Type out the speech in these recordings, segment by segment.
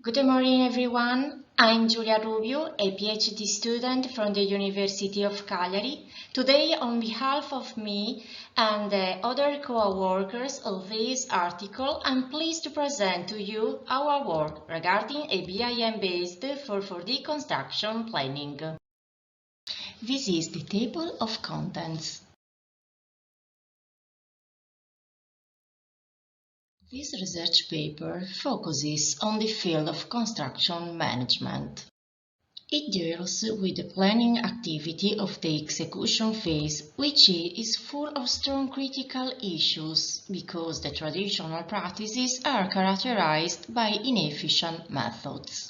Good morning, everyone. I'm Giulia Rubiu, a PhD student from the University of Cagliari. Today, on behalf of me and the other co-workers of this article, I'm pleased to present to you our work regarding a BIM-based 4D construction planning. This is the table of contents. This research paper focuses on the field of construction management. It deals with the planning activity of the execution phase, which is full of strong critical issues because the traditional practices are characterized by inefficient methods.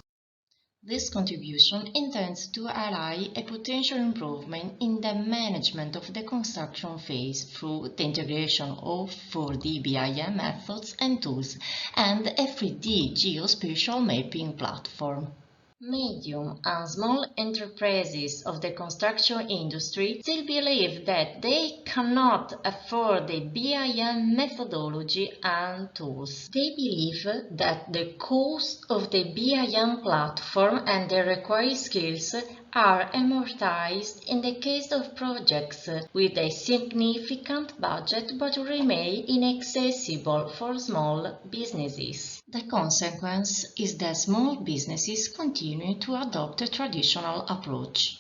This contribution intends to highlight a potential improvement in the management of the construction phase through the integration of 4D BIM methods and tools and a 3D geospatial mapping platform. Medium and small enterprises of the construction industry still believe that they cannot afford the BIM methodology and tools. They believe that the cost of the BIM platform and the required skills are amortized in the case of projects with a significant budget but remain inaccessible for small businesses. The consequence is that small businesses continue to adopt a traditional approach.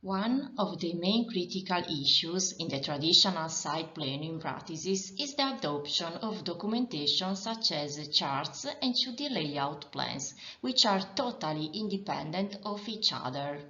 One of the main critical issues in the traditional site planning practices is the adoption of documentation such as charts and 2D layout plans, which are totally independent of each other.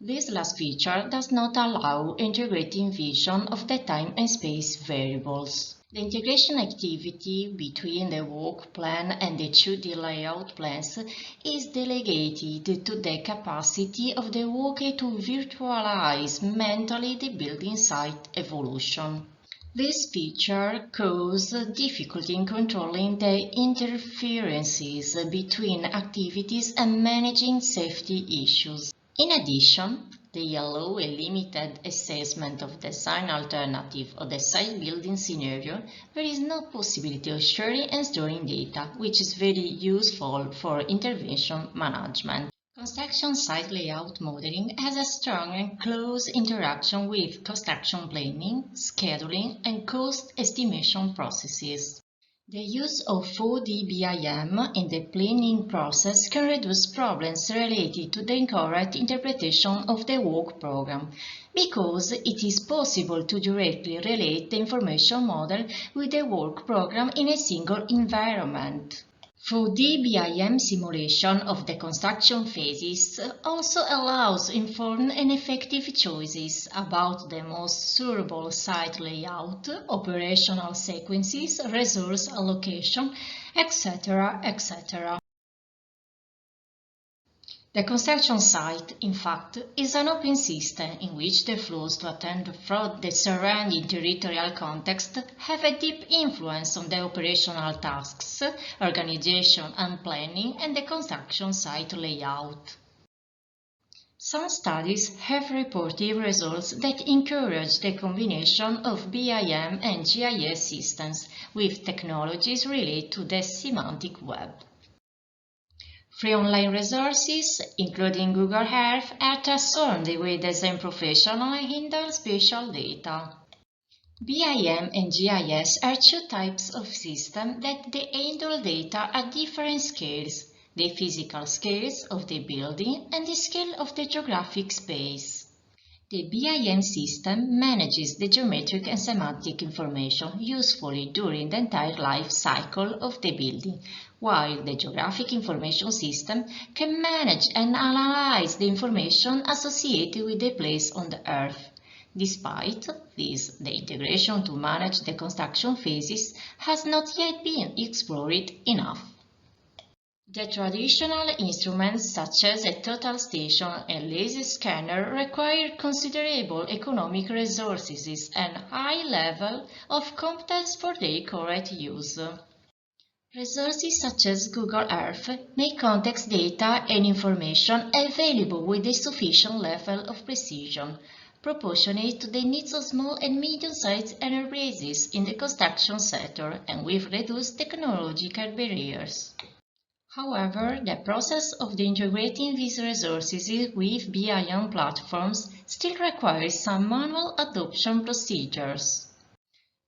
This last feature does not allow integrating vision of the time and space variables. The integration activity between the work plan and the 2D layout plans is delegated to the capacity of the worker to virtualize mentally the building site evolution. This feature causes difficulty in controlling the interferences between activities and managing safety issues. In addition, they allow a limited assessment of design alternative or the site building scenario. There is no possibility of sharing and storing data, which is very useful for intervention management. Construction site layout modeling has a strong and close interaction with construction planning, scheduling, and cost estimation processes. The use of 4D BIM in the planning process can reduce problems related to the incorrect interpretation of the work program, because it is possible to directly relate the information model with the work program in a single environment. 4D BIM simulation of the construction phases also allows informed and effective choices about the most suitable site layout, operational sequences, resource allocation, etc., etc. The construction site, in fact, is an open system in which the flows to attend from the surrounding territorial context have a deep influence on the operational tasks, organization and planning, and the construction site layout. Some studies have reported results that encourage the combination of BIM and GIS systems with technologies related to the semantic web. Free online resources, including Google Earth, are transformed with design professional and handle spatial data. BIM and GIS are two types of systems that they handle data at different scales, the physical scales of the building and the scale of the geographic space. The BIM system manages the geometric and semantic information usefully during the entire life cycle of the building, while the geographic information system can manage and analyze the information associated with the place on the Earth. Despite this, the integration to manage the construction phases has not yet been explored enough. The traditional instruments such as a total station and laser scanner require considerable economic resources and high level of competence for their correct use. Resources such as Google Earth make context data and information available with a sufficient level of precision, proportionate to the needs of small and medium-sized enterprises in the construction sector and with reduced technological barriers. However, the process of integrating these resources with BIM platforms still requires some manual adoption procedures.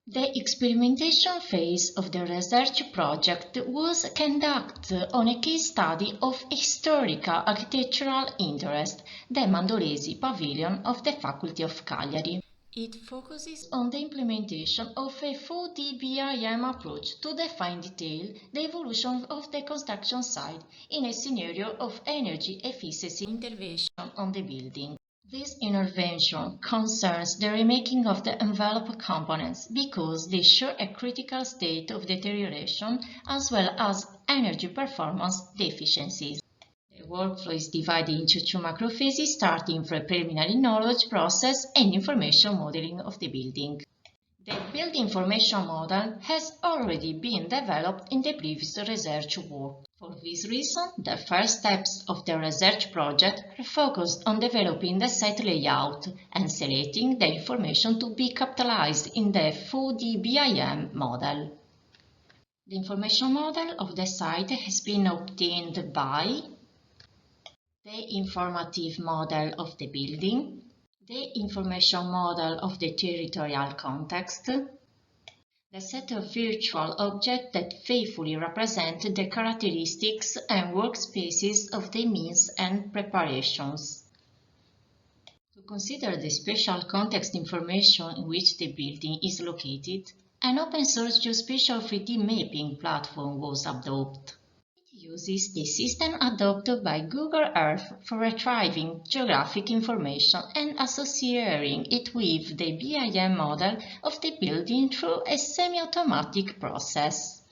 The experimentation phase of the research project was conducted on a case study of historical architectural interest, the Mandolesi Pavilion of the Faculty of Cagliari. It focuses on the implementation of a 4D BIM approach to define detail the evolution of the construction site in a scenario of energy efficiency intervention on the building. This intervention concerns the remaking of the envelope components because they show a critical state of deterioration as well as energy performance deficiencies. The workflow is divided into two macro phases starting from preliminary knowledge process and information modeling of the building. The build information model has already been developed in the previous research work. For this reason, the first steps of the research project focused on developing the site layout and selecting the information to be capitalized in the 4D BIM model. The information model of the site has been obtained by the informative model of the building, the information model of the territorial context, the set of virtual objects that faithfully represent the characteristics and workspaces of the means and preparations. To consider the spatial context information in which the building is located, an open-source geospatial 3D mapping platform was adopted. It uses the system adopted by Google Earth for retrieving geographic information and associating it with the BIM model of the building through a semi-automatic process.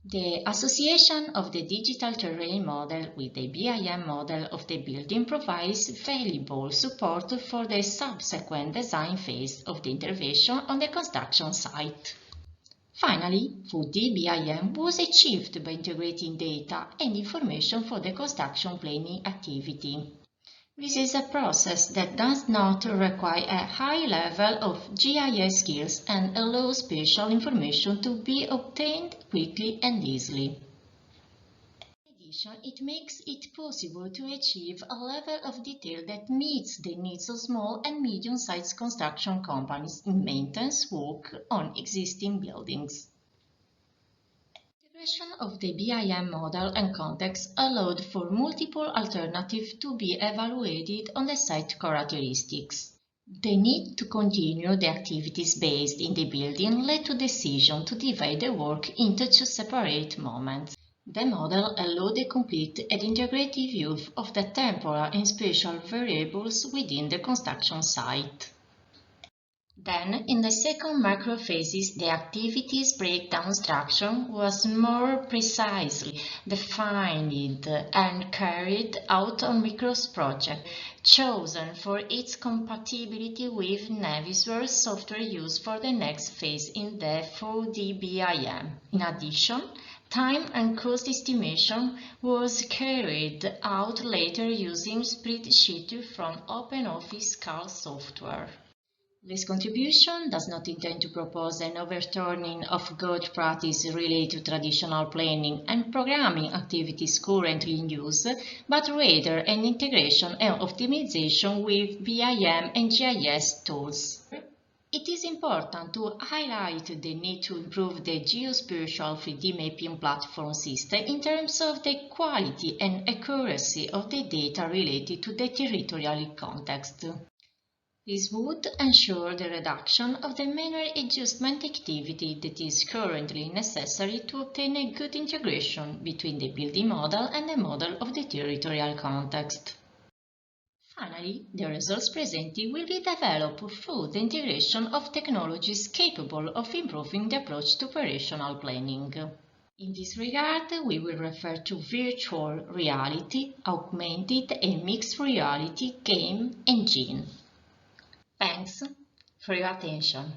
The association of the digital terrain model with the BIM model of the building provides valuable support for the subsequent design phase of the intervention on the construction site. Finally, 4D BIM was achieved by integrating data and information for the construction planning activity. This is a process that does not require a high level of GIS skills and allows spatial information to be obtained quickly and easily. In addition, it makes it possible to achieve a level of detail that meets the needs of small and medium-sized construction companies in maintenance work on existing buildings. Integration of the BIM model and context allowed for multiple alternatives to be evaluated on the site characteristics. The need to continue the activities based in the building led to the decision to divide the work into two separate moments. The model allowed a complete and integrated view of the temporal and spatial variables within the construction site. Then, in the second macro phases, the activities breakdown structure was more precisely defined and carried out on micros project, chosen for its compatibility with Navisworks software used for the next phase in the 4D BIM. In addition, time and cost estimation was carried out later using spreadsheet from OpenOffice CAD software. This contribution does not intend to propose an overturning of good practice related to traditional planning and programming activities currently in use, but rather an integration and optimization with BIM and GIS tools. It is important to highlight the need to improve the geospatial 3D mapping platform system in terms of the quality and accuracy of the data related to the territorial context. This would ensure the reduction of the manual adjustment activity that is currently necessary to obtain a good integration between the building model and the model of the territorial context. Finally, the results presented will be developed through the integration of technologies capable of improving the approach to operational planning. In this regard, we will refer to virtual reality, augmented and mixed reality game engine. Thanks for your attention.